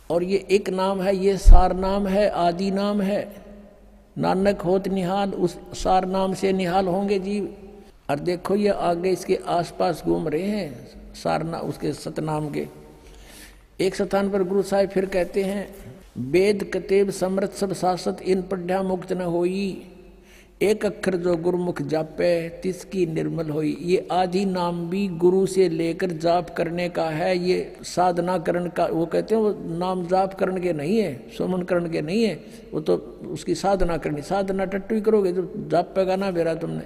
और ये एक नाम है, ये सार नाम है, आदि नाम है। नानक होत निहाल, उस सार नाम से निहाल होंगे जीव। और देखो ये आगे इसके आसपास घूम रहे हैं सारना उसके सतनाम के। एक स्थान पर गुरु साहिब फिर कहते हैं वेद कतेब समृत सब शासत इन पढ़ा मुक्त न होई, एक अक्षर जो गुरुमुख जापे तिसकी निर्मल होई। ये आदि नाम भी गुरु से लेकर जाप करने का है, ये साधना करण का। वो कहते हैं वो नाम जाप करने के नहीं है, सुमन करने के नहीं है, वो तो उसकी साधना करनी। साधना टट्टू ही करोगे जो जाप पे गाना बेरा तुमने।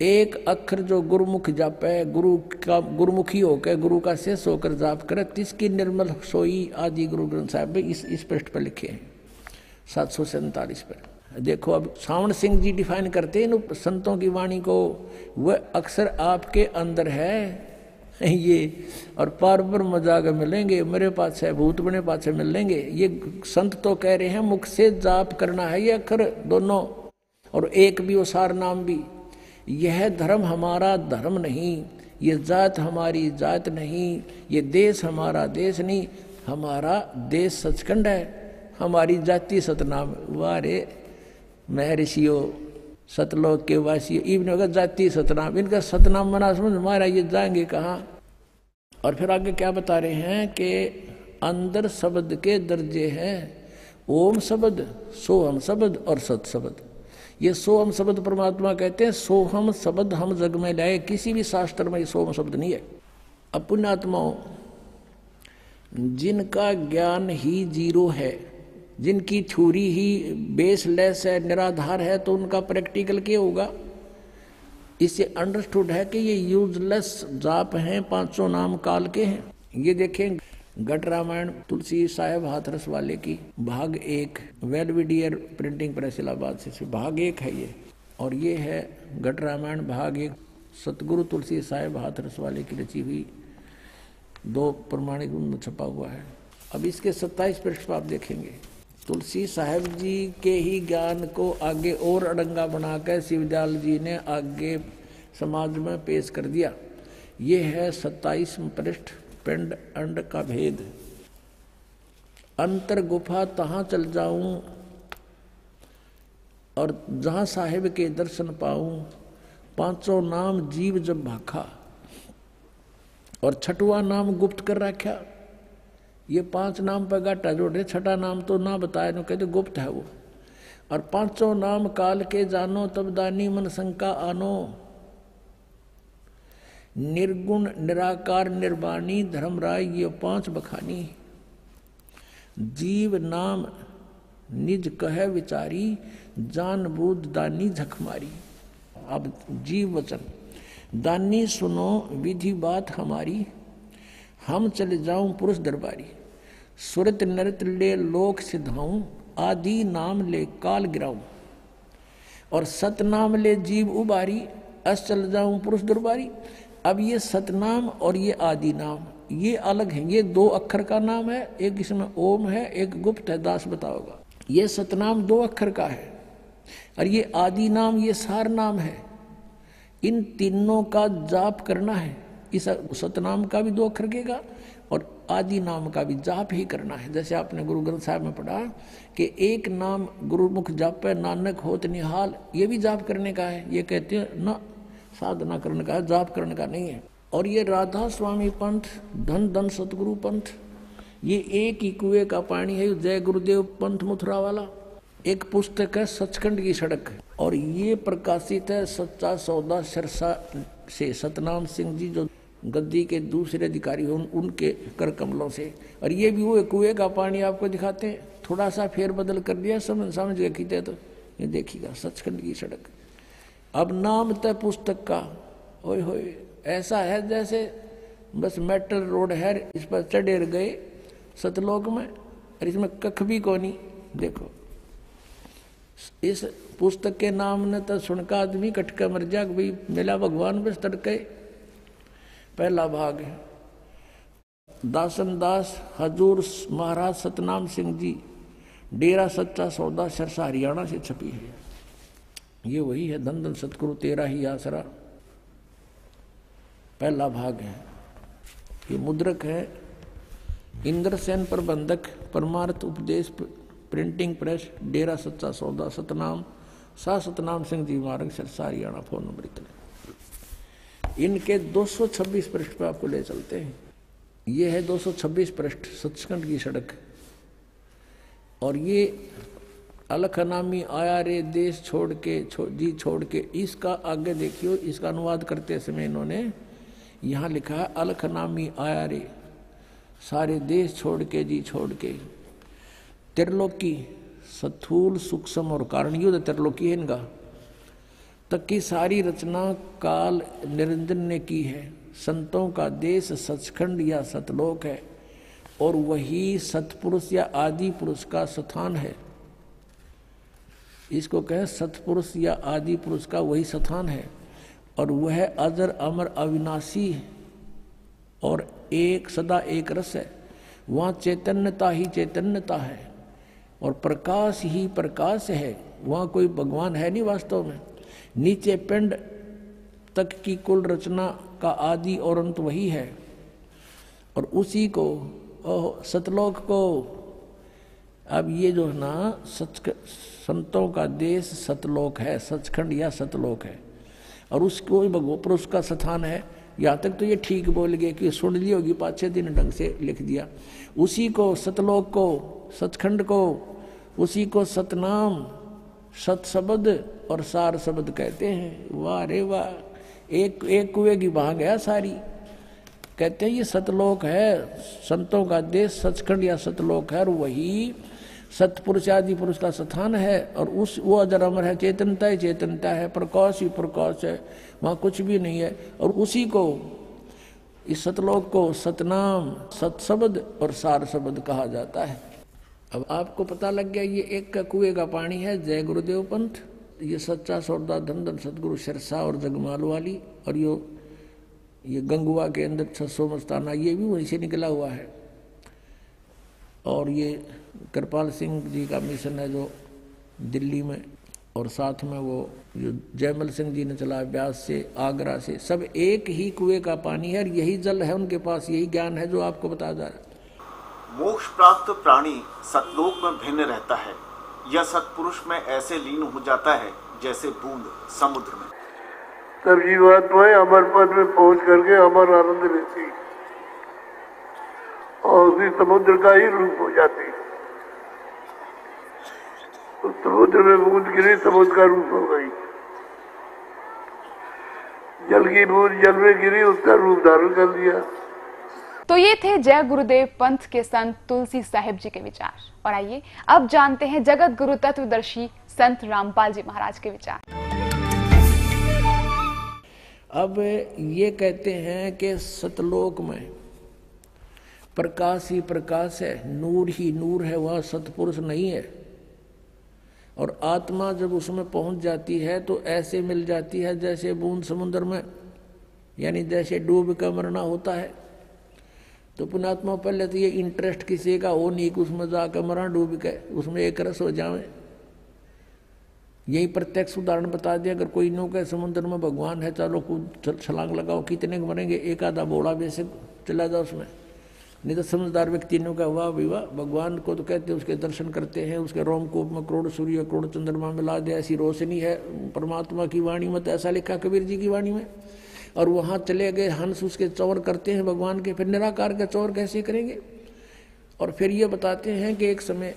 एक अक्षर जो गुरुमुख जापे, गुरु का गुरुमुखी होकर गुरु का शेष होकर जाप करे, तिसकी निर्मल सोई। आदि गुरु ग्रंथ साहिब में इस पृष्ठ पर लिखे हैं 747 पर। देखो अब सावन सिंह जी डिफाइन करते हैं इन संतों की वाणी को, वह अक्षर आपके अंदर है ये, और पार ब्रह्म जाकर मिलेंगे, मेरे पास है भूत बने पास मिल लेंगे। ये संत तो कह रहे हैं मुख से जाप करना है ये अक्षर दोनों, और एक भी वो सार नाम भी। यह धर्म हमारा धर्म नहीं, ये जात हमारी जात नहीं, ये देश हमारा देश नहीं, हमारा देश सचखंड है, हमारी जाति सतनाम। वारे महर्षियों सतलोक के वासी इवन होगा जाति सतनाम, इनका सतनाम मना समझ हमारा, ये जाएंगे कहाँ। और फिर आगे क्या बता रहे हैं कि अंदर शब्द के दर्जे हैं, ओम शब्द, सोहम शब्द और सत शब्द। ये सोहम शब्द परमात्मा कहते हैं, सोहम शब्द हम जग में लाए, किसी भी शास्त्र में ये सोहम शब्द नहीं है। अब पुण्यात्माओं, जिनका ज्ञान ही जीरो है, जिनकी थ्योरी ही बेसलेस है, निराधार है, तो उनका प्रैक्टिकल क्या होगा। इससे अंडरस्टूड है कि ये यूजलेस जाप हैं, 500 नाम काल के हैं। ये देखें गट रामायण तुलसी साहेब हाथरस वाले की भाग 1, वेलविडियर प्रिंटिंग प्रेस इलाहाबाद से भाग 1 है ये, और ये है गट रामायण भाग 1 सतगुरु तुलसी साहेब हाथरस वाले की रची हुई, 2 प्रमाणिक छपा हुआ है। अब इसके 27 पृष्ठ पर आप देखेंगे, तुलसी साहेब जी के ही ज्ञान को आगे और अड़ंगा बनाकर शिवदयाल जी ने आगे समाज में पेश कर दिया। ये है 27 पृष्ठ, पिंड अंड का भेद। अंतर गुफा तहाँ चल जाऊं और जहां साहेब के दर्शन पाऊं, 500 नाम जीव जब भाखा, और 6वां नाम गुप्त कर रखा। ये 5 नाम पर गाटा जोड़े, 6ठा नाम तो ना बताए, नो कहते गुप्त है वो। और 500 नाम काल के जानो, तब दानी मन शंका आनो। निर्गुण निराकार निर्वाणी धर्मराय, ये 5 बखानी। जीव नाम निज कह विचारी, जान बूझ दानी झकमारी। अब जीव वचन, दानी सुनो विधि बात हमारी, हम चले जाऊं पुरुष दरबारी। सुरत नृत ले लोक सिधाऊं, आदि नाम ले काल गिराऊं। और सतनाम ले जीव उबारी, अस चल जाऊं पुरुष दरबारी। अब ये सतनाम और ये आदि नाम ये अलग है, ये 2 अक्षर का नाम है, एक इसमें ओम है, एक गुप्त है, दास बताओगा। ये सतनाम 2 अक्षर का है, और ये आदि नाम ये सार नाम है। इन तीनों का जाप करना है। इस सतनाम का भी 2 अक्षर का और आदि नाम का भी जाप ही करना है। जैसे आपने गुरु ग्रंथ साहब में पढ़ा कि एक नाम गुरुमुख जापे नानक होत निहाल, ये भी जाप करने का है। ये कहते हैं ना साधना करने का है, जाप करने का नहीं है। और ये राधा स्वामी पंथ, धन धन सतगुरु पंथ, ये एक ही कुएं का पानी है। जय गुरुदेव पंथ मथुरा वाला एक पुस्तक है, सचखंड की सड़क, और ये प्रकाशित है सच्चा सौदा सिरसा से, सतनाम सिंह जी जो गद्दी के दूसरे अधिकारी हो उनके कर कमलों से। और ये भी वो कुएं का पानी आपको दिखाते हैं, थोड़ा सा फेरबदल कर दिया, समझ गए खींचे तो ये देखिएगा सचखंड की सड़क। अब नाम तय पुस्तक का, ओए होए, ऐसा है जैसे बस मेटल रोड है, इस पर चढ़े गए सतलोक में, और इसमें कख भी कोनी। देखो इस पुस्तक के नाम ने तो सुनका आदमी कटका मर जा, भाई मिला भगवान बस तड़के। पहला भाग है दासन दास हजूर महाराज सतनाम सिंह जी, डेरा सच्चा सौदा सिरसा हरियाणा से छपी है। ये वही है, धन धन सतगुरु तेरा ही आसरा, पहला भाग है। ये मुद्रक है इंद्रसेन प्रबंधक, परमार्थ उपदेश प्रिंटिंग प्रेस, डेरा सच्चा सौदा, सतनाम सा सतनाम सिंह जी मार्ग सिरसा हरियाणा। फोन नंबर इतने। इनके 226 पृष्ठ पर आपको ले चलते हैं। ये है 226 पृष्ठ सचखंड की सड़क, और ये अलख नामी आया रे देश छोड़ के जी छोड़ के, इसका आगे देखियो, इसका अनुवाद करते समय इन्होंने यहाँ लिखा है अलख नामी आया रे, सारे देश छोड़ के जी छोड़ के। त्रिलोकी स्थूल सूक्ष्म और कारण युद्ध त्रिलोकी है इनका, तक की सारी रचना काल निरंजन ने की है। संतों का देश सचखंड या सतलोक है, और वही सतपुरुष या आदि पुरुष का स्थान है। इसको कहें सतपुरुष या आदि पुरुष का वही स्थान है, और वह अजर अमर अविनाशी और एक सदा एक रस है। वहाँ चैतन्यता ही चैतन्यता है, और प्रकाश ही प्रकाश है। वहाँ कोई भगवान है नहीं वास्तव में। नीचे पिंड तक की कुल रचना का आदि और अंत वही है। और उसी को सतलोक को, अब ये जो है ना संतों का देश सतलोक है, सचखंड या सतलोक है, और उसको भगवान पुरुष का स्थान है। यहाँ तक तो ये ठीक बोल गए कि सुन ली होगी, 5-6 दिन ढंग से लिख दिया। उसी को सतलोक को, सचखंड को, उसी को सतनाम, सत शब्द और सार शब्द कहते हैं। वाह रे वाह, एक कुएं की भाग है सारी। कहते हैं ये सतलोक है, संतों का देश सचखंड या सतलोक है, और वही सतपुरुष आदि पुरुष का स्थान है। और उस वो अजर अमर है, चेतनता ही चेतनता है, प्रकाश ही प्रकाश है, वहाँ कुछ भी नहीं है। और उसी को, इस सतलोक को सतनाम, सतशब्द और सार शब्द कहा जाता है। अब आपको पता लग गया ये एक का कुएं का पानी है जय गुरुदेव पंथ, ये सच्चा सौदा धन धन सतगुरु सिरसा और जगमाल वाली, और ये गंगुआ के अंदर 600 मस्ताना ये भी वहीं से निकला हुआ है। और ये कृपाल सिंह जी का मिशन है जो दिल्ली में, और साथ में वो जो जयमल सिंह जी ने चला ब्यास से, आगरा से, सब एक ही कुएं का पानी है, और यही जल है उनके पास, यही ज्ञान है जो आपको बताया जा रहा है।
मोक्ष प्राप्त प्राणी सतलोक में भिन्न रहता है या सतपुरुष में ऐसे लीन हो जाता है जैसे बूंद समुद्र में।
तब जीवात्माएं अमर पद में पहुंच करके अमर आनंद लेती और उसी समुद्र का ही रूप हो जाती। तो समुद्र में बूंद गिरी, समुद्र का रूप हो गई। जल की बूंद जल में गिरी, उसका रूप धारण कर लिया।
तो ये थे जय गुरुदेव पंथ के संत तुलसी साहिब जी के विचार। और आइए अब जानते हैं जगत गुरु तत्वदर्शी संत रामपाल जी महाराज के विचार।
अब ये कहते हैं कि सतलोक में प्रकाश ही प्रकाश है, नूर ही नूर है, वह सतपुरुष नहीं है। और आत्मा जब उसमें पहुंच जाती है तो ऐसे मिल जाती है जैसे बूंद समुद्र में, यानी जैसे डूब कर मरना होता है। तो पुणात्मा पहले तो ये इंटरेस्ट किसी का हो नहीं कि उसमें जाकर मरा डूब के, उसमें एक रस हो जाए। यही प्रत्यक्ष उदाहरण बता दिया, अगर कोई नो कहे समुद्र में भगवान है, चलो कूद छलांग लगाओ, कितने के मरेंगे, एक आधा बोला वैसे चला जाओ उसमें। नहीं तो समझदार व्यक्ति ने कहा वाह भाई वाह, भगवान को तो कहते हैं, उसके दर्शन करते हैं, उसके रोमकूप में करोड़ सूर्य करोड़ चंद्रमा मिला दे, ऐसी रोशनी है परमात्मा की वाणी में। तो ऐसा लिखा कबीर जी की वाणी में। और वहाँ चले गए हंस उसके चौर करते हैं भगवान के, फिर निराकार के चौर कैसे करेंगे। और फिर ये बताते हैं कि एक समय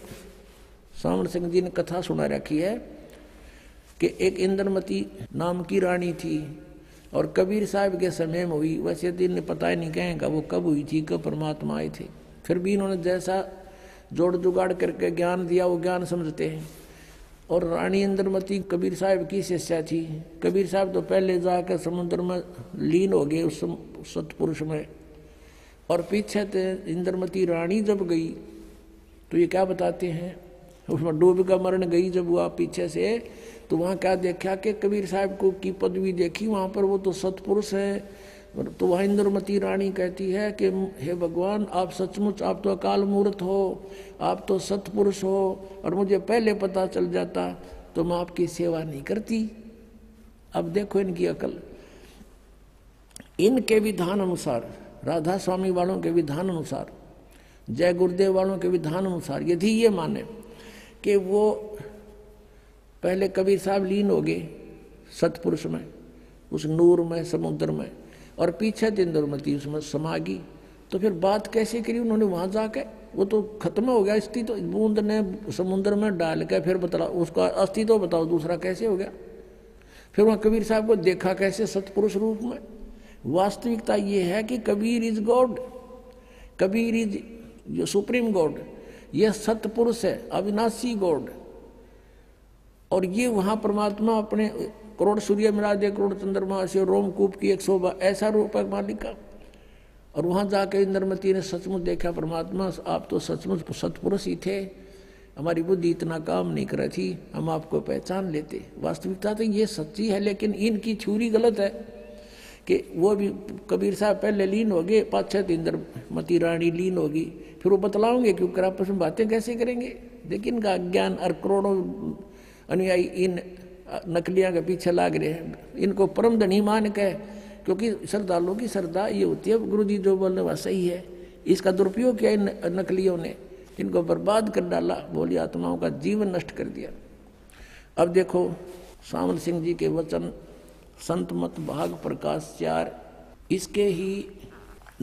सामण सिंह जी ने कथा सुना रखी है कि एक इंद्रमती नाम की रानी थी, और कबीर साहब के समय में हुई। वैसे दिन ने पता ही नहीं कहेगा वो कब हुई थी, कब परमात्मा आए थे। फिर भी इन्होंने जैसा जोड़ जुगाड़ करके ज्ञान दिया वो ज्ञान समझते हैं। और रानी इंद्रमती कबीर साहब की शिष्या थी। कबीर साहब तो पहले जाकर समुद्र में लीन हो गए उस सतपुरुष में, और पीछे से इंद्रमती रानी जब गई तो ये क्या बताते हैं, उसमें डूब कर मरण गई जब वह पीछे से, तो वहाँ क्या देखा कि कबीर साहब को की पदवी देखी, वहाँ पर वो तो सतपुरुष है। तो वह इंद्रमती रानी कहती है कि हे भगवान, आप सचमुच, आप तो अकाल मूर्त हो, आप तो सतपुरुष हो, और मुझे पहले पता चल जाता तो मैं आपकी सेवा नहीं करती। अब देखो इनकी अकल। इनके विधान अनुसार, राधा स्वामी वालों के विधान अनुसार, जय गुरुदेव वालों के विधान अनुसार, यदि ये माने कि वो पहले कबीर साहब लीन हो गए सतपुरुष में, उस नूर में, समुद्र में, और पीछे इंद्रमती उसमें समा गई, तो फिर बात कैसे करी उन्होंने वहां जाके? वो तो खत्म हो गया स्थिति, तो बूंद ने समुद्र में डाल के फिर बता उसका अस्तित्व तो बताओ दूसरा कैसे हो गया? फिर वहां कबीर साहब को देखा कैसे सतपुरुष रूप में? वास्तविकता ये है कि Kabir is God, Kabir is जो सुप्रीम गॉड, यह सतपुरुष है, अविनाशी गॉड। और ये वहां परमात्मा अपने करोड़ सूर्य मिला दे, करोड़ चंद्रमा से, रोमकूप की 100 ऐसा रूप है मालिक का। और वहां जाकर इंद्रमती ने सचमुच देखा, परमात्मा आप तो सचमुच सतपुरुष ही थे, हमारी बुद्धि इतना काम नहीं कर रही थी, हम आपको पहचान लेते। वास्तविकता तो ये सच्ची है, लेकिन इनकी थ्योरी गलत है कि वो भी कबीर साहब पहले लीन हो गए, 5-6 इंद्रमती रानी लीन होगी, फिर वो बतलाओगे क्योंकि आपस में बातें कैसे करेंगे। लेकिन इनका अज्ञान और करोड़ों अनुयायी इन नकलियां के पीछे लाग रहे हैं। इनको परम धनी मान के क्योंकि श्रद्धालुओं की श्रद्धा ये होती है गुरु जी जो बोलने वह सही है। इसका दुरुपयोग किया इन नकलियों ने, इनको बर्बाद कर डाला, भोली आत्माओं का जीवन नष्ट कर दिया। अब देखो सावन सिंह जी के वचन संत मत भाग प्रकाश 4, इसके ही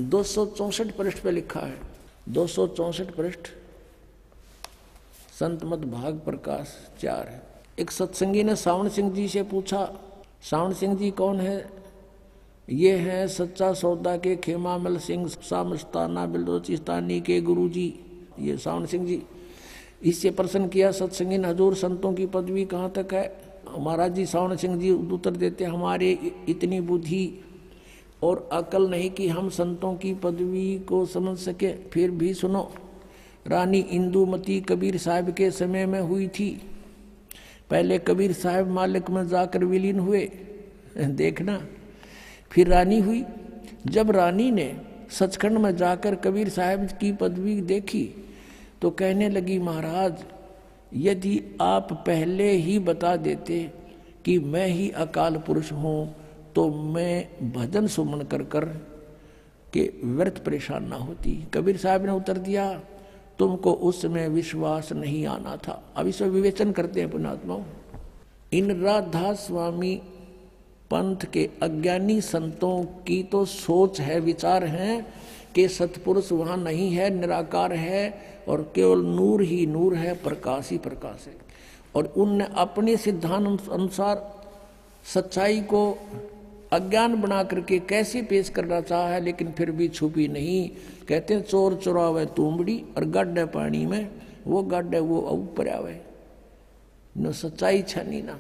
264 पृष्ठ पे लिखा है, 264 पृष्ठ संत मत भाग प्रकाश 4 है। एक सत्संगी ने सावन सिंह जी से पूछा, सावन सिंह जी कौन है? ये हैं सच्चा सौदा के खेमामल सिंह सामस्ताना बिलोचिस्तानी के गुरु जी, ये सावन सिंह जी। इससे प्रश्न किया सत्संगी ने, हजूर संतों की पदवी कहाँ तक है? महाराज जी सावन सिंह जी उत्तर देते, हमारे इतनी बुद्धि और अकल नहीं कि हम संतों की पदवी को समझ सके। फिर भी सुनो, रानी इंदुमती कबीर साहब के समय में हुई थी। पहले कबीर साहब मालिक में जाकर विलीन हुए, देखना, फिर रानी हुई। जब रानी ने सचखंड में जाकर कबीर साहब की पदवी देखी तो कहने लगी, महाराज यदि आप पहले ही बता देते कि मैं ही अकाल पुरुष हूँ तो मैं भजन सुमन कर कर के व्यर्थ परेशान ना होती। कबीर साहब ने उत्तर दिया, तुमको उस समय विश्वास नहीं आना था। अब इसमें विवेचन करते हैं पुण्यात्माओं। इन राधा स्वामी पंथ के अज्ञानी संतों की तो सोच है, विचार हैं कि सतपुरुष वहाँ नहीं है, निराकार है और केवल नूर ही नूर है, प्रकाश ही प्रकाश है। और उनने अपने सिद्धांत अनुसार सच्चाई को अज्ञान बना करके कैसे पेश करना चाहा है, लेकिन फिर भी छुपी नहीं। कहते हैं चोर चुरावे तुमड़ी और गड्ढे पानी में, वो गड्ढे वो ऊपर आवे न, सच्चाई छनी ना।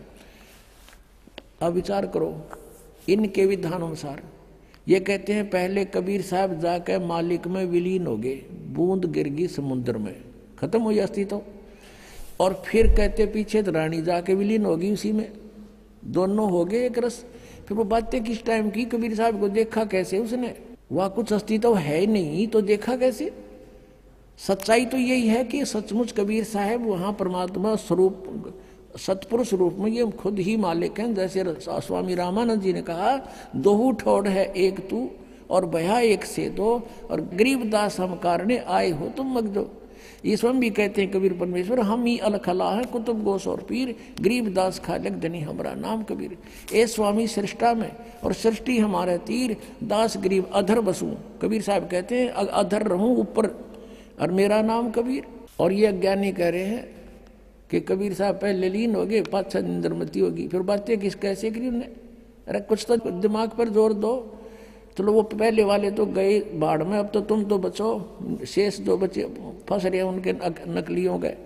अब विचार करो इनके विधान अनुसार। ये कहते हैं पहले कबीर साहब जाकर मालिक में विलीन हो गए, बूंद गिर गई समुद्र में, खत्म हो गया अस्तित्व। और फिर कहते पीछे तो रानी जाके विलीन हो गई उसी में, दोनों हो गए एक रस। फिर वो बातें किस टाइम की? कबीर साहब को देखा कैसे उसने? वहाँ कुछ अस्तित्व है ही नहीं तो देखा कैसे? सच्चाई तो यही है कि सचमुच कबीर साहब वहाँ परमात्मा स्वरूप सतपुरुष रूप में ये खुद ही मालिक हैं। जैसे स्वामी रामानंद जी ने कहा, दोहू ठोड़ है एक तू और भया एक से दो, और गरीबदास हम कारणे आए हो तुम मगजो। ये स्वयं भी कहते हैं कबीर परमेश्वर, हम ही अलखला है कुतुब गोस और पीर, गरीबदास खालक धनी हमारा नाम कबीर। ए स्वामी सृष्टा में और सृष्टि हमारे तीर, दास गरीब अधर बसूं। कबीर साहब कहते हैं अधर रहूं ऊपर और मेरा नाम कबीर। और ये अज्ञानी कह रहे हैं कि कबीर साहब पहले लीन हो गए, पाँच इंद्रमती होगी। फिर बातें किस कैसे करी उन्हें? अरे कुछ तो दिमाग पर जोर दो। चलो वो पहले वाले तो गए बाढ़ में, अब तो तुम तो बचो, शेष जो बचे फंस रहे उनके नकलियों गए।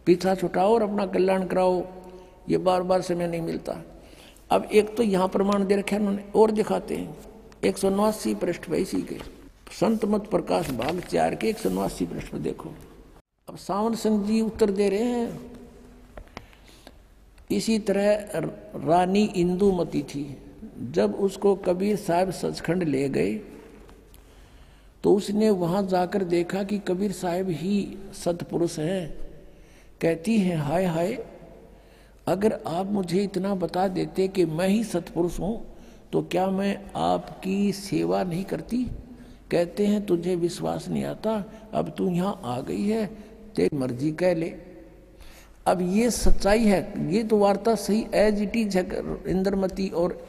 पीछा छुटाओ और अपना कल्याण कराओ, ये बार बार समय नहीं मिलता। अब एक तो यहाँ प्रमाण दे रखे उन्होंने, और दिखाते हैं 189 पृष्ठ पे इसी के संत मत प्रकाश भाग 4 के 189 पृष्ठ पे देखो। अब सावन सिंह जी उत्तर दे रहे हैं, इसी तरह रानी इंदुमती थी। जब उसको कबीर साहब सचखंड ले गए तो उसने वहां जाकर देखा कि कबीर साहब ही सतपुरुष हैं। कहती हैं, हाय हाय, अगर आप मुझे इतना बता देते कि मैं ही सतपुरुष हूं तो क्या मैं आपकी सेवा नहीं करती? कहते हैं तुझे विश्वास नहीं आता, अब तू यहाँ आ गई है, तेरी मर्जी कह ले। अब ये सच्चाई है, ये तो वार्ता सही एज इट इज है। इंद्रमती और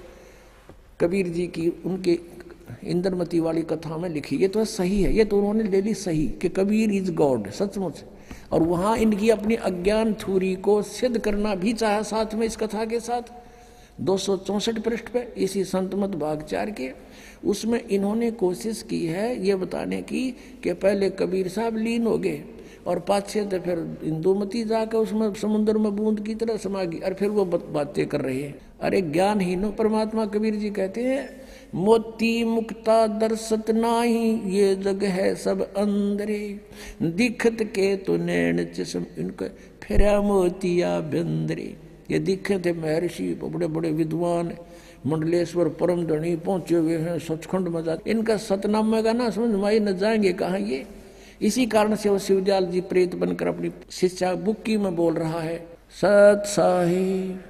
कबीर जी की उनके इंद्रमती वाली कथा में लिखी, ये तो सही है, ये तो उन्होंने ले ली सही कि कबीर इज गॉड सचमुच। और वहाँ इनकी अपनी अज्ञान थ्योरी को सिद्ध करना भी चाहा साथ में इस कथा के साथ। 264 पृष्ठ पे इसी संत मत भाग 4 के, उसमें इन्होंने कोशिश की है ये बताने की कि पहले कबीर साहब लीन हो गए और पाछे तो फिर इंदुमती जाकर उसमें समुद्र में बूंद की तरह समा गई, और फिर वो बातें कर रहे हैं। अरे ज्ञानहीनो परमात्मा कबीर जी कहते हैं, मोती मुक्ता दर्शत नाही, ये जग है सब अंदरे, दिखत के तो नैन चश्म इनके फेरा मोतिया बंदरे। ये दिखे थे महर्षि, बड़े बड़े विद्वान, मंडलेश्वर परम धनी पहुंचे हुए हैं सचखंड में जाते, इनका सतनामे का ना समझ माई न जाएंगे कहाँ ये। इसी कारण से वो शिवदयाल जी प्रेत बनकर अपनी शिष्या बुक्की में बोल रहा है, सत साहिब